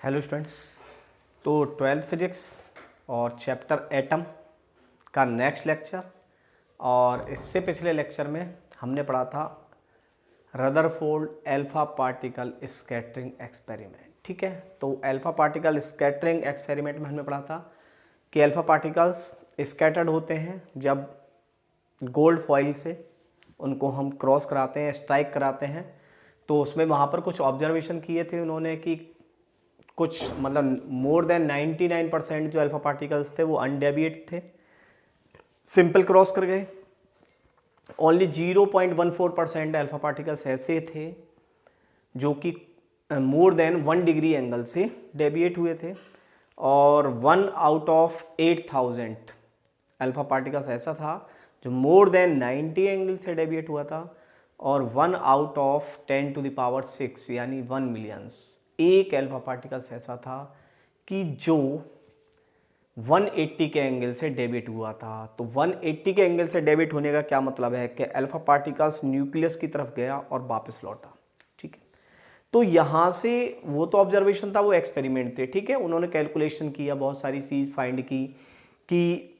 Hello students. तो twelfth physics और chapter atom का नेक्स्ट लेक्चर, और इससे पिछले लेक्चर में हमने पढ़ा था Rutherford alpha particle scattering experiment. ठीक है, तो अल्फा पार्टिकल स्कैटरिंग एक्सपेरिमेंट में हमने पढ़ा था कि अल्फा पार्टिकल्स स्कैटर्ड होते हैं जब गोल्ड फॉइल से उनको हम क्रॉस कराते हैं, स्ट्राइक कराते हैं। तो उसमें वहाँ पर कुछ ऑब्जर्वेशन किए थे उन्होंने कि कुछ मतलब मोर देन 99% जो अल्फा पार्टिकल्स थे वो अनडेविएट थे, सिंपल क्रॉस कर गए। ओनली 0.14% अल्फा पार्टिकल्स ऐसे थे जो कि मोर देन 1 डिग्री एंगल से डेविएट हुए थे, और 1 आउट ऑफ 8000 अल्फा पार्टिकल्स ऐसा था जो मोर देन 90 एंगल से डेविएट हुआ था, और 1 आउट ऑफ 10⁶ यानी 1 मिलियंस एक अल्फा पार्टिकल्स ऐसा था कि जो 180 के एंगल से डेविएट हुआ था। तो 180 के एंगल से डेविएट होने का क्या मतलब है कि अल्फा पार्टिकल्स न्यूक्लियस की तरफ गया और वापस लौटा। ठीक है, तो यहाँ से वो तो ऑब्जर्वेशन था, वो एक्सपेरिमेंट थे। ठीक है, उन्होंने कैलकुलेशन किया, बहुत सारी चीज़ फाइंड की कि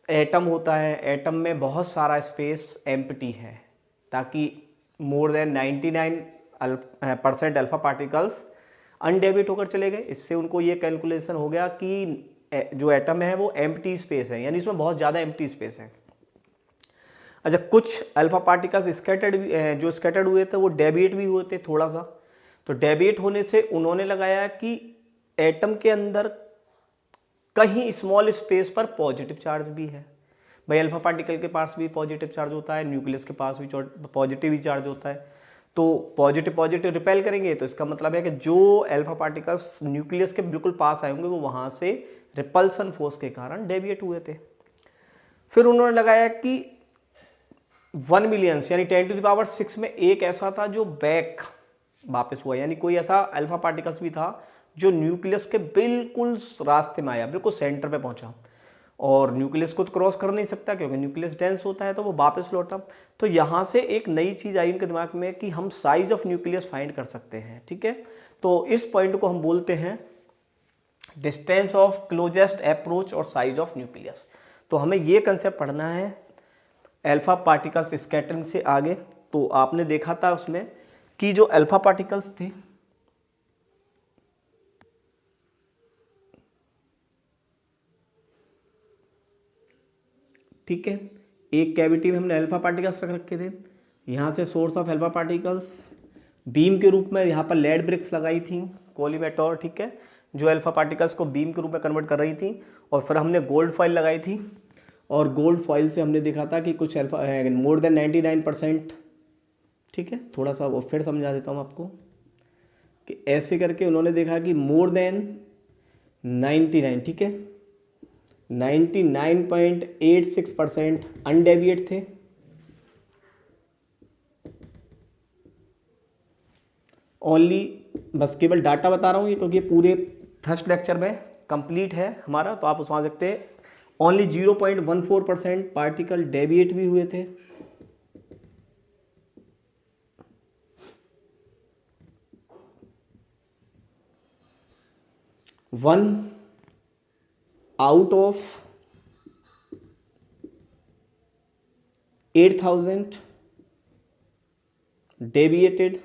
एटम होता है, एटम में बहुत सारा स्पेस एम्प्टी है, ताकि मोर देन 99% अल्फा पार्टिकल्स अनडेविएट होकर चले गए। इससे उनको ये कैलकुलेशन हो गया कि जो एटम है वो एम्प्टी स्पेस है, यानी इसमें बहुत ज़्यादा एम्प्टी स्पेस है। अच्छा, कुछ अल्फा पार्टिकल्स स्कैटर्ड हुए थे वो डेविएट भी हुए थे थोड़ा सा। तो डेविएट होने से उन्होंने लगाया कि एटम के अंदर कहीं स्मॉल स्पेस पर पॉजिटिव चार्ज भी है। भाई अल्फा पार्टिकल के पास भी पॉजिटिव चार्ज होता है, न्यूक्लियस के पास भी पॉजिटिव ही चार्ज होता है। तो पॉजिटिव रिपेल करेंगे, तो इसका मतलब है कि जो अल्फा पार्टिकल्स न्यूक्लियस के बिल्कुल पास आए होंगे वो वहाँ से रिपल्सन फोर्स के कारण डेविएट हुए थे। फिर उन्होंने लगाया कि 1 मिलियंस यानी 10⁶ में एक ऐसा था जो बैक वापस हुआ, यानी कोई ऐसा अल्फा पार्टिकल्स भी था जो न्यूक्लियस के बिल्कुल रास्ते में आया, बिल्कुल सेंटर पे पहुंचा, और न्यूक्लियस को तो क्रॉस कर नहीं सकता क्योंकि न्यूक्लियस डेंस होता है, तो वो वापस लौटा। तो यहाँ से एक नई चीज़ आई उनके दिमाग में कि हम साइज ऑफ न्यूक्लियस फाइंड कर सकते हैं। ठीक है, तो इस पॉइंट को हम बोलते हैं डिस्टेंस ऑफ क्लोजेस्ट अप्रोच और साइज ऑफ न्यूक्लियस। तो हमें ये कंसेप्ट पढ़ना है अल्फा पार्टिकल्स स्कैटरिंग से आगे। तो आपने देखा था उसमें कि जो अल्फा पार्टिकल्स थे ठीक है, एक कैविटी में हमने अल्फा पार्टिकल्स रख रखे थे। यहाँ से source of alpha particles beam के रूप में यहाँ पर लेड ब्रिक्स लगाई थी कोलीमेटोर, ठीक है, जो अल्फा पार्टिकल्स को बीम के रूप में कन्वर्ट कर रही थी। और फिर हमने गोल्ड फॉइल लगाई थी, और गोल्ड फॉइल से हमने देखा था कि कुछ अल्फा मोर देन 99%। ठीक है, थोड़ा सा वो फिर समझा देता हूँ आपको कि ऐसे करके उन्होंने देखा कि मोर देन 99, ठीक है, 99.86% अनडेविएट थे, ओनली, बस केवल डाटा बता रहा हूँ ये क्योंकि पूरे फर्स्ट लेक्चर में कंप्लीट है हमारा, तो आप उसमें आ सकते हैं। ओनली 0.14% पार्टिकल डेविएट भी हुए थे। One out of 8000 deviated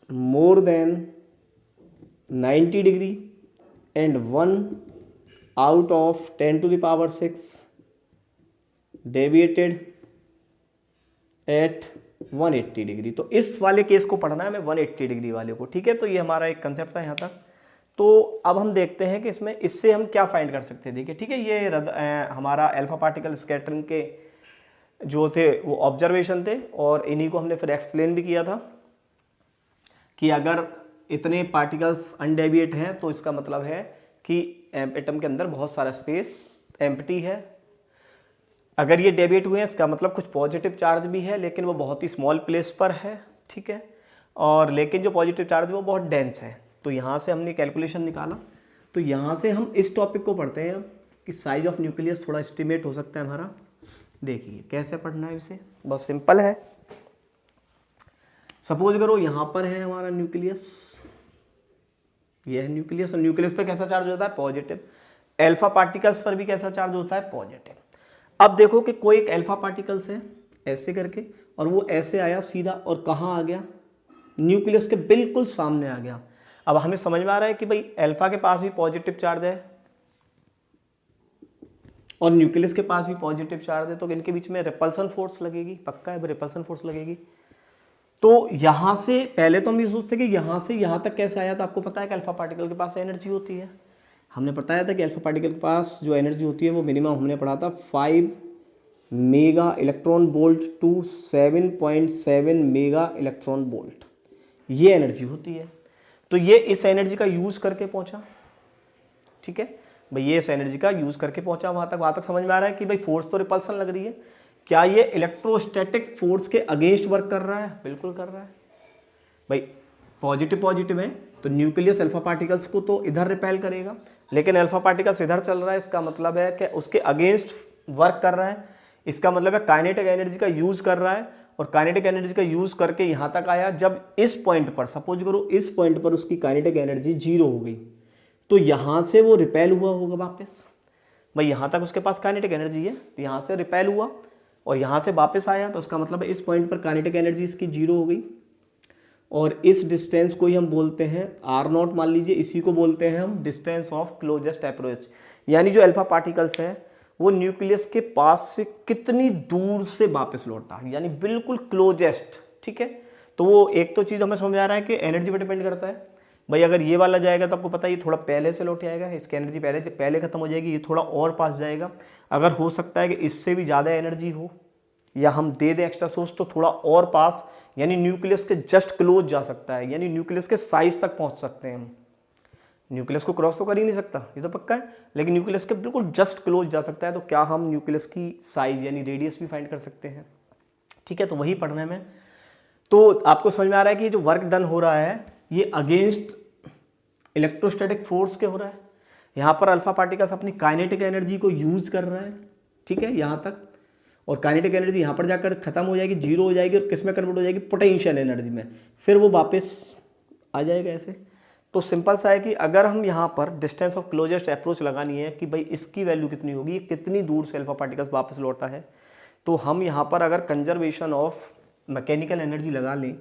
more than 90 degree, and 1 out of 10⁶ deviated at 180 degree. तो इस वाले केस को पढ़ना है हमें, 180 डिग्री वाले को। ठीक है, तो ये हमारा एक कंसेप्ट था यहाँ तक। तो अब हम देखते हैं कि इसमें इससे हम क्या फाइंड कर सकते हैं। देखिए, ठीक है, ये हमारा अल्फा पार्टिकल स्कैटरिंग के जो थे वो ऑब्जर्वेशन थे, और इन्हीं को हमने फिर एक्सप्लेन भी किया था कि अगर इतने पार्टिकल्स अनडेविएट हैं तो इसका मतलब है कि एटम के अंदर बहुत सारा स्पेस एम्प्टी है। अगर ये डेविएट हुए हैं इसका मतलब कुछ पॉजिटिव चार्ज भी है, लेकिन वो बहुत ही स्मॉल प्लेस पर है। ठीक है, और लेकिन जो पॉजिटिव चार्ज है वो बहुत डेंस है। तो यहाँ से हमने कैलकुलेशन निकाला। तो यहाँ से हम इस टॉपिक को पढ़ते हैं कि साइज ऑफ न्यूक्लियस थोड़ा एस्टिमेट हो सकता है हमारा। देखिए कैसे पढ़ना है इसे, बहुत सिंपल है। सपोज करो यहाँ पर है हमारा न्यूक्लियस, ये है न्यूक्लियस, और न्यूक्लियस पे कैसा चार्ज होता है? पॉजिटिव। अल्फा पार्टिकल्स पर भी कैसा चार्ज होता है? पॉजिटिव। अब देखो कि कोई एक अल्फा पार्टिकल्स है ऐसे करके, और वो ऐसे आया सीधा और कहाँ आ गया? न्यूक्लियस के बिल्कुल सामने आ गया। अब हमें समझ में आ रहा है कि भाई अल्फा के पास भी पॉजिटिव चार्ज है और न्यूक्लियस के पास भी पॉजिटिव चार्ज है, तो इनके बीच में रिपल्सन फोर्स लगेगी, पक्का है, रिपल्सन फोर्स लगेगी। तो यहां से पहले तो हम ये सोचते कि यहां से यहां तक कैसे आया, तो आपको पता है कि अल्फा पार्टिकल के पास एनर्जी होती है। हमने बताया था कि अल्फा पार्टिकल के पास जो एनर्जी होती है वो मिनिमम हमने पढ़ा था 5 mega electron volt to 7.7 mega electron volt, ये एनर्जी होती है। तो ये इस एनर्जी का यूज करके पहुंचा, ठीक है भाई, ये इस एनर्जी का यूज करके पहुंचा वहां तक समझ में आ रहा है कि भाई फोर्स तो रिपल्सन लग रही है, क्या ये इलेक्ट्रोस्टैटिक फोर्स के अगेंस्ट वर्क कर रहा है? बिल्कुल कर रहा है भाई, पॉजिटिव पॉजिटिव है तो न्यूक्लियस अल्फा पार्टिकल्स को तो इधर रिपेल करेगा, लेकिन अल्फा पार्टिकल्स इधर चल रहा है, इसका मतलब है कि उसके अगेंस्ट वर्क कर रहा है, इसका मतलब है काइनेटिक एनर्जी का यूज कर रहा है, और काइनेटिक एनर्जी का यूज करके यहां तक आया। जब इस पॉइंट पर, सपोज करो इस पॉइंट पर उसकी काइनेटिक एनर्जी 0 हो गई, तो यहां से वो रिपेल हुआ होगा वापस, भाई यहां तक उसके पास काइनेटिक एनर्जी है तो यहां से रिपेल हुआ और यहां से वापस आया, तो उसका मतलब है इस पॉइंट पर काइनेटिक एनर्जी इसकी 0 हो गई, और इस डिस्टेंस को ही हम बोलते हैं R0 मान लीजिए, इसी को बोलते हैं हम डिस्टेंस ऑफ क्लोजेस्ट अप्रोच। यानी जो अल्फा पार्टिकल्स है वो न्यूक्लियस के पास से कितनी दूर से वापस लौटा, यानी बिल्कुल क्लोजेस्ट, ठीक है। तो वो एक तो चीज़ हमें समझ आ रहा है कि एनर्जी पर डिपेंड करता है भाई, अगर ये वाला जाएगा तो आपको पता है ये थोड़ा पहले से लौट आएगा, इसकी एनर्जी पहले खत्म हो जाएगी, ये थोड़ा और पास जाएगा। अगर हो सकता है कि इससे भी ज़्यादा एनर्जी हो या हम दे दें एक्स्ट्रा सोर्स तो थोड़ा और पास, यानी न्यूक्लियस के जस्ट क्लोज जा सकता है, यानी न्यूक्लियस के साइज तक पहुंच सकते हैं हम। न्यूक्लियस को क्रॉस तो कर ही नहीं सकता, ये तो पक्का है, लेकिन न्यूक्लियस के बिल्कुल जस्ट क्लोज जा सकता है। तो क्या हम न्यूक्लियस की साइज यानी रेडियस भी फाइंड कर सकते हैं, ठीक है। तो वही पढ़ने में तो आपको समझ में आ रहा है कि जो वर्क डन हो रहा है ये अगेंस्ट इलेक्ट्रोस्टैटिक फोर्स के हो रहा है। यहाँ पर अल्फा पार्टिकल्स अपनी काइनेटिक एनर्जी को यूज कर रहा है, ठीक है, यहाँ तक, और काइनेटिक एनर्जी यहाँ पर जाकर खत्म हो जाएगी, 0 हो जाएगी, और किस में कन्वर्ट हो जाएगी? पोटेंशियल एनर्जी में, फिर वो वापस आ जाएगा ऐसे। तो सिंपल सा है कि अगर हम यहाँ पर डिस्टेंस ऑफ क्लोजेस्ट अप्रोच लगानी है कि भाई इसकी वैल्यू कितनी होगी, कितनी दूर से अल्फा पार्टिकल्स वापस लौटा है, तो हम यहाँ पर अगर कंजर्वेशन ऑफ मैकेनिकल एनर्जी लगा लें,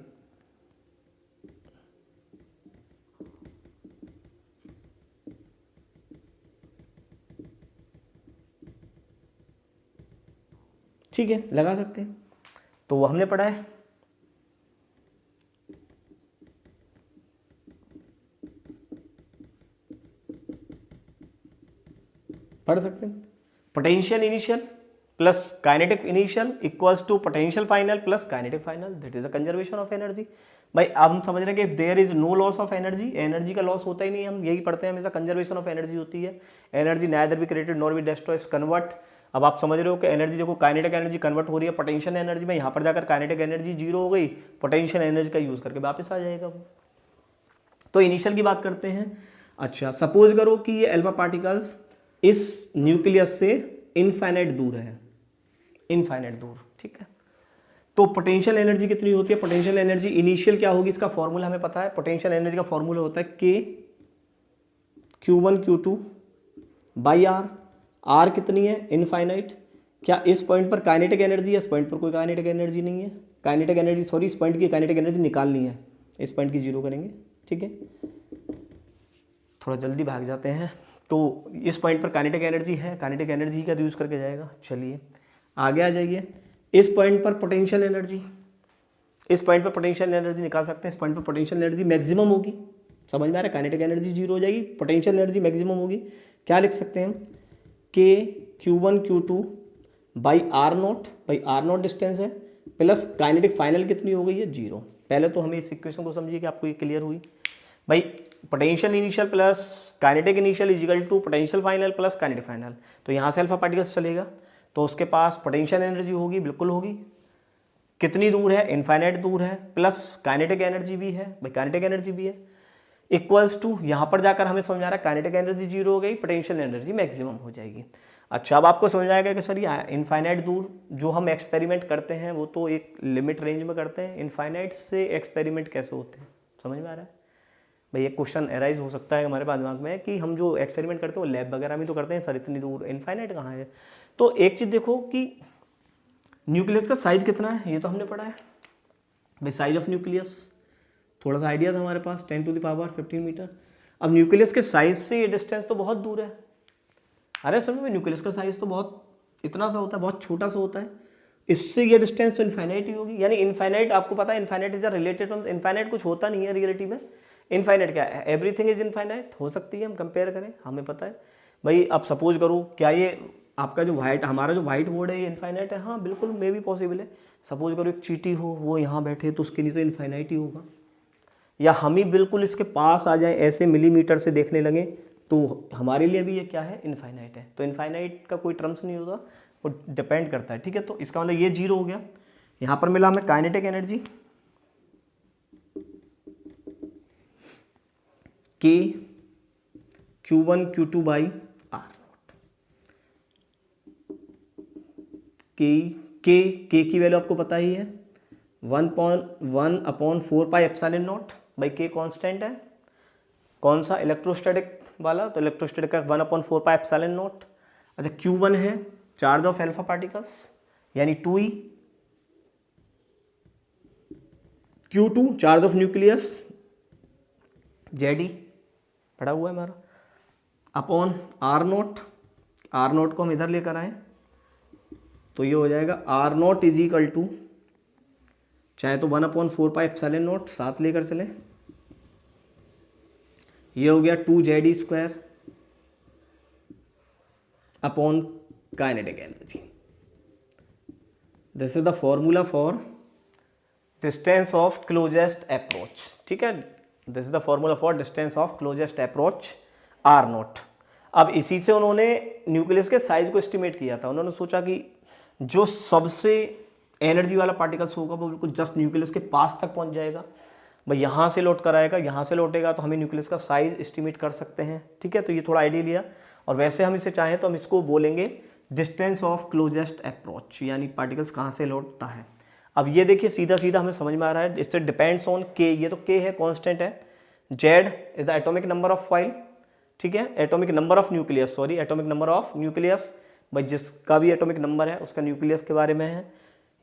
ठीक है, लगा सकते हैं। तो वो हमने पढ़ा है, पढ़ सकते हैं। Potential initial plus kinetic initial equals to potential final plus kinetic final, that is a conservation of energy. भाई अब हम समझ रहे हैं कि if there is no loss of energy, energy का लॉस होता ही नहीं, हम यही पढ़ते हैं हमेशा, कंजर्वेशन ऑफ एनर्जी होती है। Energy neither be created nor be destroyed, convert. अब आप समझ रहे हो कि एनर्जी देखो, काइनेटिक एनर्जी कन्वर्ट हो रही है पोटेंशियल एनर्जी में, यहाँ पर जाकर काइनेटिक एनर्जी 0 हो गई, पोटेंशियल एनर्जी का यूज करके वापस आ जाएगा वो। तो इनिशियल की बात करते हैं। अच्छा, सपोज करो कि ये अल्फा पार्टिकल्स इस न्यूक्लियस से इनफाइनाइट दूर है, इनफाइनाइट दूर, ठीक है। तो पोटेंशियल एनर्जी कितनी होती है? पोटेंशियल एनर्जी इनिशियल क्या होगी, इसका फॉर्मूला हमें पता है। पोटेंशियल एनर्जी का फॉर्मूला होता है K Q1 Q2 by R। R कितनी है? इनफाइनाइट। क्या इस पॉइंट पर काइनेटिक एनर्जी है? इस पॉइंट पर कोई काइनेटिक एनर्जी नहीं है, काइनेटिक एनर्जी सॉरी इस पॉइंट की काइनेटिक एनर्जी निकालनी है, इस पॉइंट की 0 करेंगे, ठीक है। थोड़ा जल्दी भाग जाते हैं। तो इस पॉइंट पर काइनेटिक एनर्जी है, काइनेटिक एनर्जी का यूज करके जाएगा। चलिए आगे आ जाइए। इस पॉइंट पर पोटेंशियल एनर्जी, इस पॉइंट पर पोटेंशियल एनर्जी निकाल सकते हैं। इस पॉइंट पर पोटेंशियल एनर्जी मैक्सिमम होगी, समझ में आ रहा है, काइनेटिक एनर्जी 0 हो जाएगी, पोटेंशियल एनर्जी मैक्सिमम होगी। क्या लिख सकते हैं हम? K Q1 Q2 by R0, by R0 distance है, प्लस काइनेटिक फाइनल कितनी हो गई है? 0। पहले तो हमें इस इक्वेशन को समझिए कि आपको ये क्लियर हुई भाई। Potential initial plus kinetic initial is equal to potential final plus kinetic final. तो यहाँ से अल्फा पार्टिकल्स चलेगा तो उसके पास पोटेंशियल एनर्जी होगी, बिल्कुल होगी। कितनी दूर है? इनफाइनाइट दूर है, प्लस काइनेटिक एनर्जी भी है, भाई काइनेटिक एनर्जी भी है, इक्वल्स टू यहाँ पर जाकर हमें समझ आ रहा है काइनेटिक एनर्जी 0 हो गई, पोटेंशियल एनर्जी मैक्सिमम हो जाएगी। अच्छा, अब आपको समझ आएगा कि सर ये इनफाइनाइट दूर जो हम एक्सपेरिमेंट करते हैं वो तो एक लिमिट रेंज में करते हैं, इनफाइनाइट से एक्सपेरिमेंट कैसे होते हैं, समझ में आ रहा है भाई? एक क्वेश्चन एराइज हो सकता है हमारे पास दिमाग में कि हम जो एक्सपेरिमेंट करते हैं वो लैब वगैरह में तो करते हैं सर, इतनी दूर इनफाइनाइट कहाँ है? तो एक चीज़ देखो कि न्यूक्लियस का साइज कितना है, ये तो हमने पढ़ा है भाई, साइज ऑफ न्यूक्लियस थोड़ा सा आइडिया था हमारे पास, 10⁻15 मीटर। अब न्यूक्लियस के साइज से ये डिस्टेंस तो बहुत दूर है। अरे समझ में, न्यूक्लियस का साइज तो बहुत इतना सा होता है, बहुत छोटा सा होता है, इससे ये डिस्टेंस तो इनफाइनाइट ही होगी। यानी इनफाइनाइट आपको पता है, infinite is a related, infinite कुछ होता नहीं है रियलिटी में। इनफाइनाइट क्या है? Everything is infinite. हो सकती है हम कंपेयर करें, हमें पता है भाई। अब सपोज करो, क्या ये आपका जो हमारा जो व्हाइट बोर्ड है ये इनफाइनाइट है? हाँ बिल्कुल, मे भी पॉसिबल है। सपोज करो एक चींटी हो, वो यहाँ बैठे, तो उसके लिए तो इनफाइनाइट ही होगा। या हम ही बिल्कुल इसके पास आ जाएं, ऐसे मिलीमीटर से देखने लगे, तो हमारे लिए भी ये क्या है? इनफाइनाइट है। तो इनफाइनाइट का कोई टर्म्स नहीं होगा, वो डिपेंड करता है, ठीक है। तो इसका मतलब ये जीरो हो गया। यहाँ पर मिला हमें काइनेटिक एनर्जी के Q1 Q2 by are not. के की वैल्यू आपको पता ही है 1/4πε0 बाई के कॉन्स्टेंट है। कौन सा? इलेक्ट्रोस्टैटिक वाला, तो इलेक्ट्रोस्टैटिक का 1/4πε0। अच्छा, Q1 है चार्ज ऑफ एल्फा पार्टिकल्स यानी 2e। Q2 charge of nucleus Ze पड़ा हुआ है हमारा, upon R naught. R naught को हम इधर लेकर आए तो ये हो जाएगा R naught is equal to, चाहे तो 1/4πε0 साथ लेकर चले, ये हो गया 2Ze² upon kinetic energy. This is the formula for distance of closest approach, ठीक है। This is the formula for distance of closest approach R naught. अब इसी से उन्होंने न्यूक्लियस के साइज को एस्टिमेट किया था। उन्होंने सोचा कि जो सबसे एनर्जी वाला पार्टिकल्स होगा वो बिल्कुल जस्ट न्यूक्लियस के पास तक पहुंच जाएगा भाई, यहाँ से लौट कर आएगा, यहाँ से लौटेगा, तो हमें न्यूक्लियस का साइज एस्टिमेट कर सकते हैं, ठीक है। तो ये थोड़ा आइडिया लिया, और वैसे हम इसे चाहें तो हम इसको बोलेंगे डिस्टेंस ऑफ क्लोजेस्ट अप्रोच, यानी पार्टिकल्स कहाँ से लौटता है। अब ये देखिए सीधा सीधा हमें समझ में आ रहा है, इससे डिपेंड्स ऑन के, ये तो के है, कांस्टेंट है। Z is the atomic number of file, ठीक है, atomic number of nucleus, sorry atomic number of nucleus भाई, जिसका भी एटॉमिक नंबर है उसका न्यूक्लियस के बारे में है।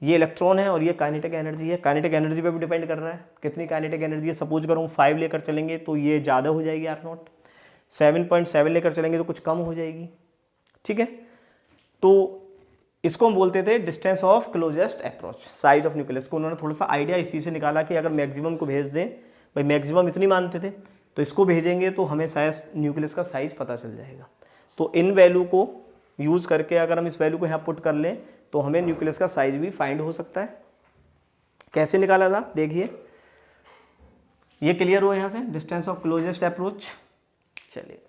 ये इलेक्ट्रॉन है और ये काइनेटिक एनर्जी है। काइनेटिक एनर्जी पे भी डिपेंड कर रहा है कितनी काइनेटिक एनर्जी है। सपोज करो 5 लेकर चलेंगे तो ये ज़्यादा हो जाएगी आर नॉट, 7.7 लेकर चलेंगे तो कुछ कम हो जाएगी, ठीक है। तो इसको हम बोलते थे distance of closest approach, size of nucleus को उन्होंने थोड़ा सा आइडिया इसी से निकाला कि अगर मैक्सिमम को भेज दें भाई, मैक्सिमम इतनी मानते थे, तो इसको भेजेंगे तो हमें शायद न्यूक्लियस का साइज पता चल जाएगा। तो इन वैल्यू को यूज़ करके अगर हम इस वैल्यू को यहाँ पुट कर लें तो हमें न्यूक्लियस का साइज भी फाइंड हो सकता है। कैसे निकाला था देखिए, ये क्लियर हो यहाँ से, डिस्टेंस ऑफ क्लोजेस्ट अप्रोच। चलिए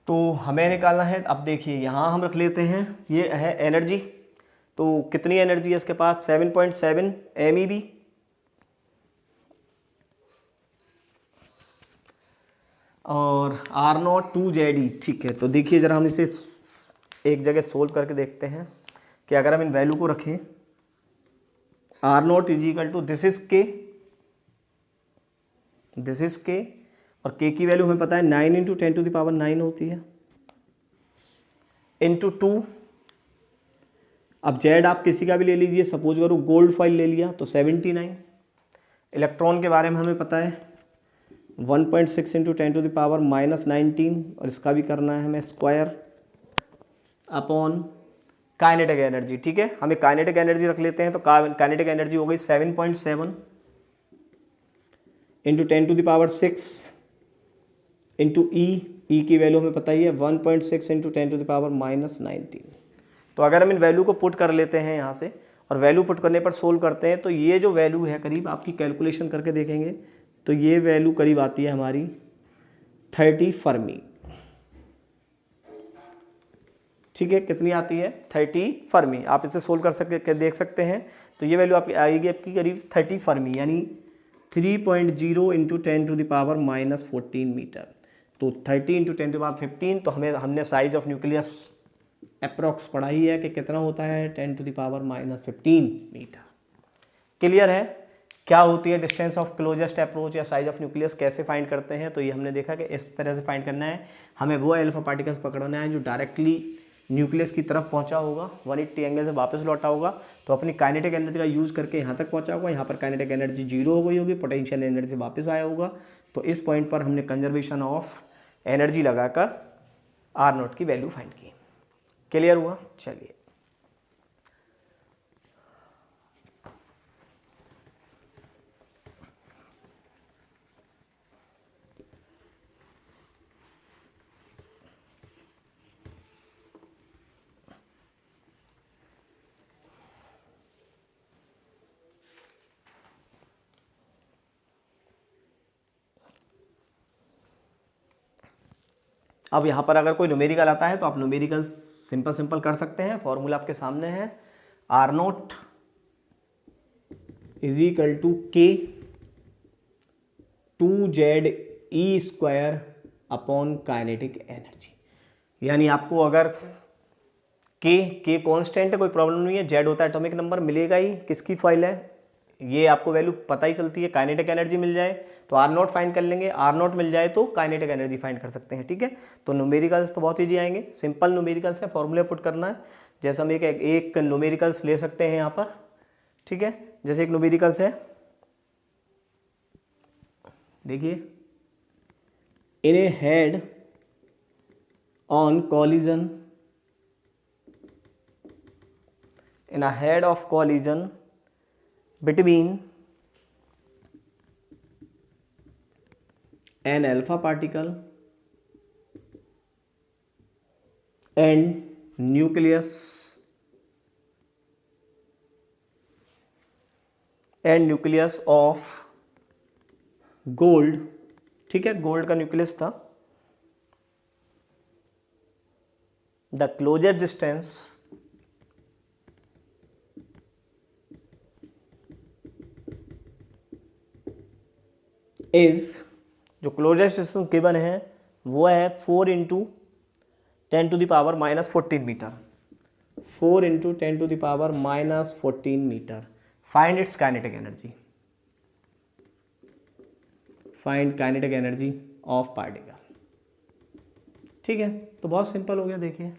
तो हमें निकालना है। अब देखिए यहाँ हम रख लेते हैं, ये है एनर्जी, तो कितनी एनर्जी है इसके पास? 7.7 MeV, और आर नॉट 2Ze, ठीक है। तो देखिए ज़रा हम इसे एक जगह सोल्व करके देखते हैं कि अगर हम इन वैल्यू को रखें, R naught is equal to this is K, this is K, और के की वैल्यू हमें पता है 9 × 10⁻9 होती है, इंटू 2। अब जेड आप किसी का भी ले लीजिए, सपोज करो गोल्ड फॉइल ले लिया तो 79। इलेक्ट्रॉन के बारे में हमें पता है 1.6 × 10⁻−19, और इसका भी करना है हमें स्क्वायर अपॉन काइनेटिक एनर्जी, ठीक है। हमें काइनेटिक एनर्जी रख लेते हैं, तो काइनेटिक एनर्जी हो गई 7.7 × 10⁻6 इंटू ई की वैल्यू हमें पता ही है 1.6 × 10⁻−19। तो अगर हम इन वैल्यू को पुट कर लेते हैं यहाँ से, और वैल्यू पुट करने पर सोल्व करते हैं, तो ये जो वैल्यू है करीब आपकी कैलकुलेशन करके देखेंगे तो ये वैल्यू करीब आती है हमारी 30 फर्मी, ठीक है, कितनी आती है 30 फर्मी। आप इसे सोल्व कर सकते देख सकते हैं, तो ये वैल्यू आपकी आएगी आपकी करीब 30 फर्मी, यानी 3.0 इंटू 10⁻⁻14 मीटर। तो 30 इंटू 10⁻15, तो हमने साइज ऑफ न्यूक्लियस अप्रॉक्स पढ़ा ही है कि कितना होता है 10⁻⁻15 मीटर। क्लियर है? क्या होती है डिस्टेंस ऑफ क्लोजेस्ट अप्रोच या साइज ऑफ न्यूक्लियस कैसे फाइंड करते हैं, तो ये हमने देखा कि इस तरह से फाइंड करना है। हमें वो अल्फा पार्टिकल्स पकड़ना है जो डायरेक्टली न्यूक्लियस की तरफ पहुंचा होगा, 180 एंगल से वापस लौटा होगा, तो अपनी काइनेटिक एनर्जी का यूज़ करके यहाँ तक पहुंचा होगा। यहाँ पर काइनेटिक एनर्जी 0 हो गई होगी, पोटेंशियल एनर्जी वापस आया होगा। तो इस पॉइंट पर हमने कंजर्वेशन ऑफ एनर्जी लगाकर R0 की वैल्यू फाइंड की। क्लियर हुआ? चलिए, अब यहाँ पर अगर कोई न्यूमेरिकल आता है तो आप न्यूमेरिकल सिंपल कर सकते हैं। फॉर्मूला आपके सामने है, R0 is equal to K 2ZE² upon kinetic energy. यानी आपको अगर K कॉन्स्टेंट है, कोई प्रॉब्लम नहीं है, Z होता है एटॉमिक नंबर, मिलेगा ही। किसकी फॉइल है ये आपको वैल्यू पता ही चलती है। काइनेटिक एनर्जी मिल जाए तो R0 फाइंड कर लेंगे, R0 मिल जाए तो काइनेटिक एनर्जी फाइंड कर सकते हैं। ठीक है, तो न्यूमेरिकल्स तो बहुत ईजी आएंगे, सिंपल न्यूमेरिकल्स है, फॉर्मूला पुट करना है। जैसे हम एक न्यूमेरिकल्स ले सकते हैं यहाँ पर। ठीक है, जैसे एक न्यूमेरिकल्स है, देखिए, in a head on collision, in a head of collision between an alpha particle and nucleus of gold। ठीक है, गोल्ड का न्यूक्लियस था। द क्लोजर डिस्टेंस इज, जो क्लोजेस्ट डिस्टेंस गिवन है वो है 4 into 10⁻⁻14 metre. 4 into 10⁻⁻14 metre. Find its kinetic energy, find kinetic energy of particle. ठीक है, तो बहुत सिंपल हो गया। देखिए,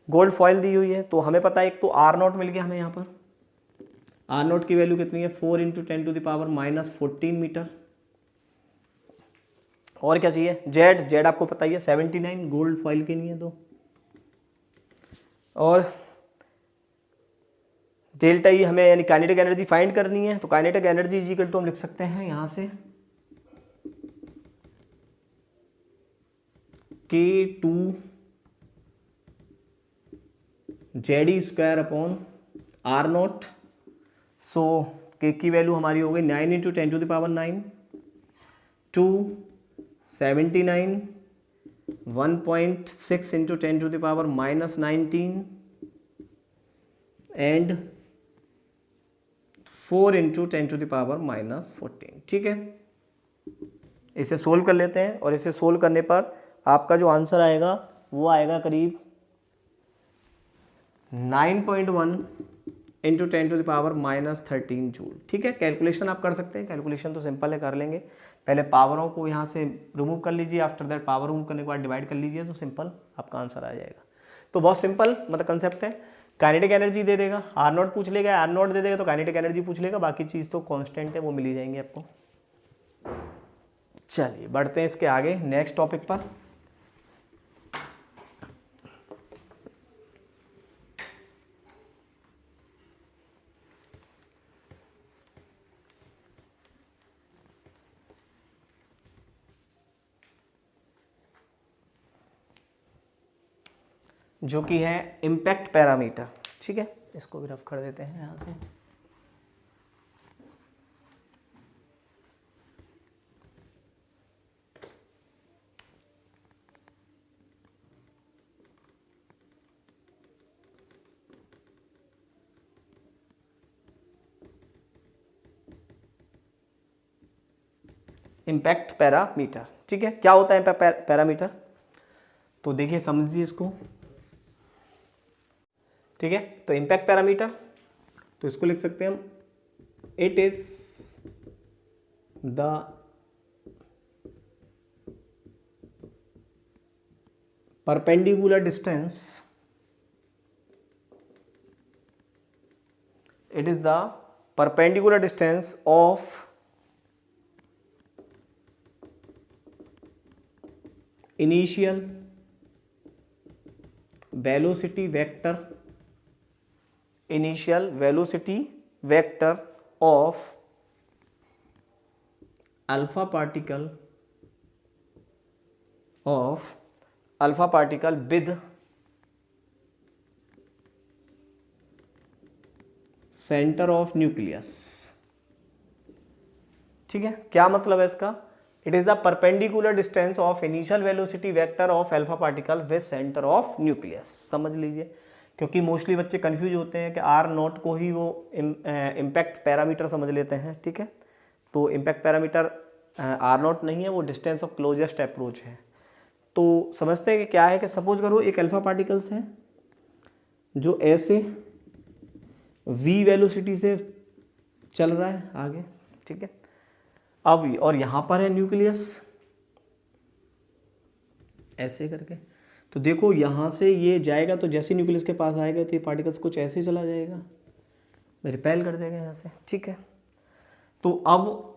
गोल्ड फॉइल दी हुई है, तो हमें पता है एक तो R0 मिल गया हमें। यहाँ पर R0 की वैल्यू कितनी है, 4 इंटू 10⁻⁻14 मीटर। और क्या चाहिए, जेड आपको पता ही है 79, गोल्ड फॉइल के नहीं है तो। और डेल्टा ई हमें यानी काइनेटिक एनर्जी फाइंड करनी है, तो kinetic energy is equal to हम लिख सकते हैं यहाँ से K2 ZE² upon R0। So K की वैल्यू हमारी हो गई 9 इंटू 10⁹ 2 79, 1.6 इंटू 10⁻⁻19 एंड 4 इंटू 10⁻⁻14। ठीक है, इसे सोल्व कर लेते हैं, और इसे सोल्व करने पर आपका जो आंसर आएगा वो आएगा करीब 9.1 इंटू 10⁻⁻13 जूल। ठीक है, कैलकुलेशन आप कर सकते हैं, कैलकुलेशन तो सिंपल है, कर लेंगे। पहले पावरों को यहाँ से रिमूव कर लीजिए, आफ्टर दैट पावर रिमूव करने के बाद डिवाइड कर लीजिए, तो सिंपल आपका आंसर आ जाएगा। तो बहुत सिंपल मतलब कंसेप्ट है। काइनेटिक एनर्जी दे देगा, R0 पूछ लेगा, R0 दे देगा तो काइनेटिक एनर्जी पूछ लेगा, बाकी चीज़ तो कांस्टेंट है, वो मिल ही जाएंगे आपको। चलिए बढ़ते हैं इसके आगे नेक्स्ट टॉपिक पर। जो कि है इम्पैक्ट पैरामीटर। ठीक है, इसको भी रफ कर देते हैं यहाँ से। Impact parameter. ठीक है, क्या होता है इम्पैक्ट पैरामीटर? तो देखिए समझिए इसको। ठीक है, तो इम्पैक्ट पैरामीटर, तो इसको लिख सकते हैं हम, it is the perpendicular distance, it is the perpendicular distance of initial velocity vector, initial velocity vector of alpha particle with centre of nucleus. ठीक है, क्या मतलब है इसका? It is the perpendicular distance of initial velocity vector of alpha particle with centre of nucleus. समझ लीजिए, क्योंकि mostly बच्चे कंफ्यूज होते हैं कि आर नॉट को ही वो इम्पैक्ट पैरामीटर समझ लेते हैं। ठीक है, तो इम्पैक्ट पैरामीटर आर नॉट नहीं है, वो डिस्टेंस ऑफ क्लोजेस्ट अप्रोच है। तो समझते हैं कि क्या है कि सपोज करो एक अल्फा पार्टिकल्स है जो ऐसे v वेलोसिटी से चल रहा है आगे। ठीक है, अब और यहाँ पर है न्यूक्लियस ऐसे करके, तो देखो यहाँ से ये जाएगा, तो जैसे न्यूक्लियस के पास आएगा तो ये पार्टिकल्स कुछ ऐसे ही चला जाएगा, रिपेल कर देगा यहाँ से। ठीक है, तो अब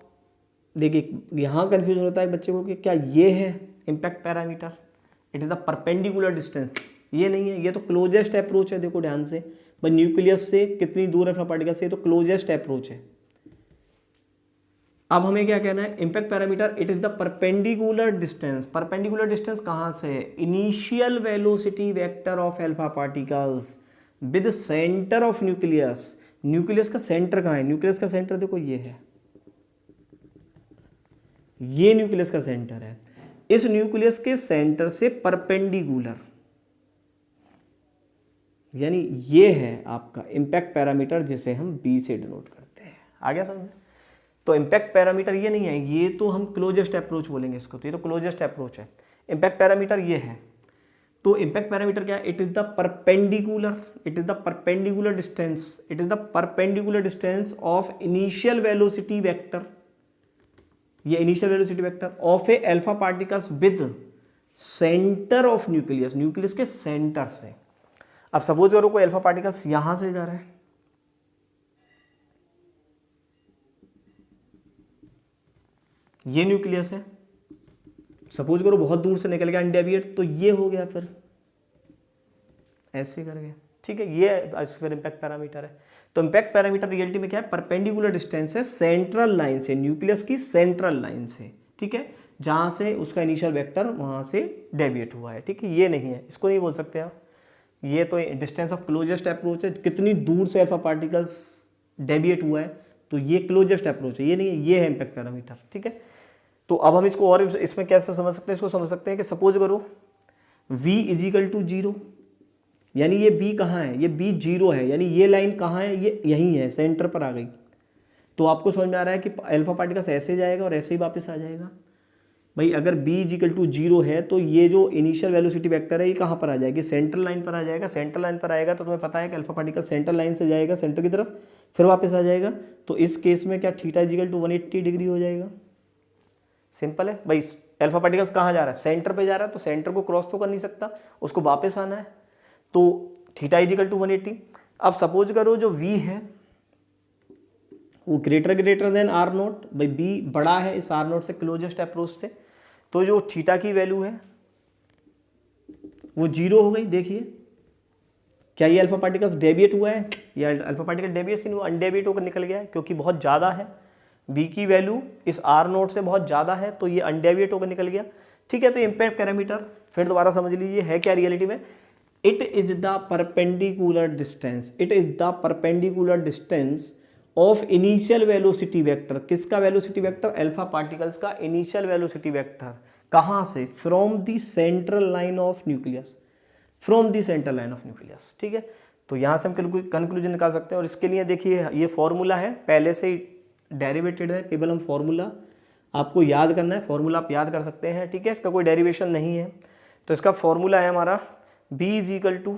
देखिए यहाँ कन्फ्यूजन होता है बच्चे को कि क्या ये है impact parameter? It is the perpendicular distance, ये नहीं है, ये तो क्लोजेस्ट अप्रोच है। देखो ध्यान से, भाई न्यूक्लियस से कितनी दूर है पार्टिकल से, ये तो क्लोजेस्ट अप्रोच है। अब हमें क्या कहना है? Impact parameter, it is the perpendicular distance. Perpendicular distance कहाँ से? Initial velocity vector of alpha particles with centre of nucleus. Nucleus का सेंटर कहाँ है? न्यूक्लियस का सेंटर देखो ये है, ये न्यूक्लियस का सेंटर है। इस न्यूक्लियस के सेंटर से परपेंडिकुलर, यानी ये है आपका इम्पैक्ट पैरामीटर, जिसे हम बी से डिनोट करते हैं। आ गया समझ? तो इम्पैक्ट पैरामीटर ये नहीं है, ये तो हम क्लोजेस्ट अप्रोच बोलेंगे इसको, तो ये तो क्लोजेस्ट अप्रोच है। इम्पैक्ट पैरामीटर ये है। तो इम्पैक्ट पैरामीटर क्या है? It is the perpendicular, it is the perpendicular distance, it is the perpendicular distance of initial velocity vector, ये initial velocity vector of a alpha particles with centre of nucleus, nucleus के centre से। अब suppose करो कोई alpha particles यहां से जा रहा है, ये न्यूक्लियस है, सपोज करो बहुत दूर से निकल गया अनडेविएट, तो ये हो गया फिर ऐसे करके। ठीक है, ये फिर इम्पैक्ट पैरामीटर है। तो इम्पैक्ट पैरामीटर रियलिटी में क्या है? परपेंडिकुलर डिस्टेंस है सेंट्रल लाइन से, न्यूक्लियस की सेंट्रल लाइन से। ठीक है, जहां से उसका इनिशियल वेक्टर वहां से डेविएट हुआ है। ठीक है, ये नहीं है, इसको नहीं बोल सकते आप, ये तो डिस्टेंस ऑफ क्लोजेस्ट अप्रोच है, कितनी दूर से अल्फा पार्टिकल्स डेविएट हुआ है, तो ये क्लोजेस्ट अप्रोच है, ये नहीं है, ये है इम्पैक्ट पैरामीटर। ठीक है, तो अब हम इसको और इसमें कैसे समझ सकते हैं? इसको समझ सकते हैं कि सपोज करो v इजिकल टू 0, यानी ये b कहाँ है? ये b 0 है, यानी ये लाइन कहाँ है? ये यहीं है, सेंटर पर आ गई। तो आपको समझ में आ रहा है कि अल्फा पार्टिकल्स ऐसे जाएगा और ऐसे ही वापस आ जाएगा। भाई अगर b इजिकल टू 0 है तो ये जो इनिशियल वेलोसिटी वेक्टर है ये कहाँ पर आ जाएगी? सेंट्रल लाइन पर आ जाएगा। सेंट्रल लाइन पर आएगा तो तुम्हें पता है कि अल्फा पार्टिकल सेंट्रल लाइन से जाएगा सेंटर की तरफ, फिर वापस आ जाएगा। तो इस केस में क्या थीटा इजिकल टू 180 डिग्री हो जाएगा। सिंपल है भाई, अल्फा पार्टिकल्स कहाँ जा रहा है? सेंटर पे जा रहा है, तो सेंटर को क्रॉस तो कर नहीं सकता, उसको वापस आना है, तो थीटा इजिकल टू 180। अब सपोज करो जो v है वो ग्रेटर देन आर नोट, भाई b बड़ा है इस आर नोट से, क्लोजेस्ट अप्रोच से, तो जो थीटा की वैल्यू है वो 0 हो गई। देखिए क्या ये अल्फा पार्टिकल्स डेविएट हुआ है? या अल्फा पार्टिकल डेविएशन हुआ, अनडेविएट होकर निकल गया है, क्योंकि बहुत ज़्यादा है, b की वैल्यू इस आर नोट से बहुत ज़्यादा है, तो ये अनडेविएट होकर निकल गया। ठीक है, तो इम्पैक्ट पैरामीटर फिर दोबारा समझ लीजिए है क्या रियलिटी में? It is the perpendicular distance, it is the perpendicular distance of initial velocity vector. किसका वेलोसिटी वेक्टर? अल्फा पार्टिकल्स का इनिशियल वेलोसिटी वेक्टर। कहाँ से? From the central line of nucleus, from the central line of nucleus. ठीक है, तो यहाँ से हम कंक्लूजन निकाल सकते हैं। और इसके लिए देखिए ये फॉर्मूला है, पहले से ही डेरिवेटेड है, केवल हम फॉर्मूला आपको याद करना है, फॉर्मूला आप याद कर सकते हैं, ठीक है, इसका कोई डेरिवेशन नहीं है। तो इसका फॉर्मूला है हमारा B is equal to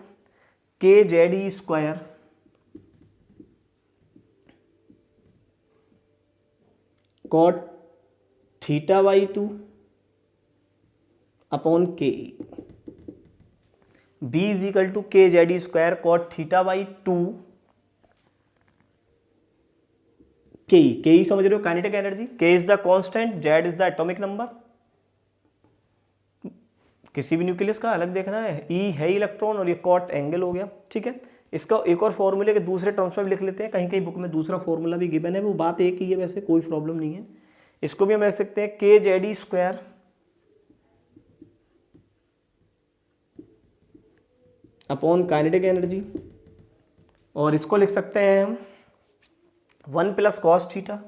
K Z E square cot theta by 2 upon K E. B is equal to K Z E square cot theta by 2 K E समझ रहे हो, kinetic energy. K is the constant, Z is the atomic number, किसी भी nucleus का अलग देखना है, ई है इलेक्ट्रॉन और ये कॉट एंगल हो गया, ठीक है। इसका एक और फॉर्मूले के दूसरे टर्म्स में भी लिख लेते हैं, कहीं कहीं बुक में दूसरा फॉर्मूला भी गिवन है, वो बात एक ही है, वैसे कोई प्रॉब्लम नहीं है। इसको भी हम लिख सकते हैं के Z E square upon kinetic energy, और इसको लिख सकते हैं हम 1 plus cos theta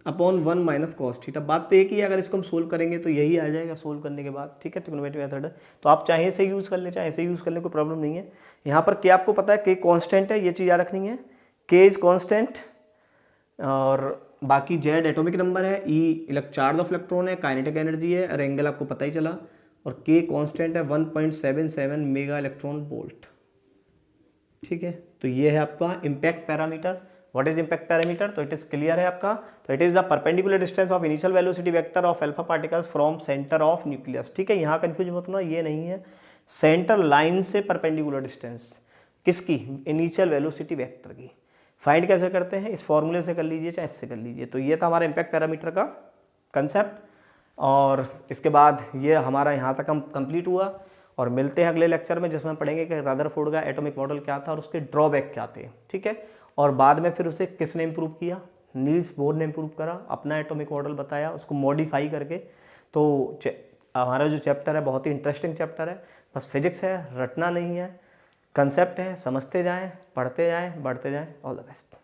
upon 1 minus cos theta. बात तो एक ही है, अगर इसको हम सोल्व करेंगे तो यही आ जाएगा सोल्व करने के बाद, ठीक है। ट्रिग्नोमेट्री मेथड है, तो आप चाहे इसे यूज़ कर लें चाहे इसे यूज़ कर लें, कोई प्रॉब्लम नहीं है। यहाँ पर के आपको पता है के कांस्टेंट है, ये चीज़ याद रखनी है, के इज कांस्टेंट, और बाकी जेड एटॉमिक नंबर है, ई चार्ज ऑफ इलेक्ट्रॉन है, काइनेटिक एनर्जी है, और एंगल आपको पता ही चला, और के कांस्टेंट है 1.77 मेगा इलेक्ट्रॉन वोल्ट, ठीक है। तो ये है आपका impact parameter. What is impact parameter, तो इट इज क्लियर है आपका। तो it is the perpendicular distance of initial velocity vector of alpha particles from centre of nucleus, ठीक है। यहाँ कंफ्यूज मत होना, ये नहीं है, सेंटर लाइन से परपेंडिकुलर डिस्टेंस किसकी, इनिशियल वेलोसिटी वेक्टर की। फाइंड कैसे करते हैं, इस फॉर्मूले से कर लीजिए चाहे इससे कर लीजिए। तो ये था हमारा इम्पैक्ट पैरामीटर का कंसेप्ट, और इसके बाद ये हमारा यहाँ तक हम कंप्लीट हुआ, और मिलते हैं अगले लेक्चर में जिसमें पढ़ेंगे कि रदरफोर्ड का एटॉमिक मॉडल क्या था और उसके ड्रॉबैक क्या थे, ठीक है। और बाद में फिर उसे किसने इम्प्रूव किया, नील्स बोर ने इम्प्रूव करा, अपना एटॉमिक मॉडल बताया उसको मॉडिफाई करके। तो हमारा जो चैप्टर है बहुत ही इंटरेस्टिंग चैप्टर है, बस फिजिक्स है, रटना नहीं है, कंसेप्ट है, समझते जाएं, पढ़ते जाएं, बढ़ते जाएं। All the best.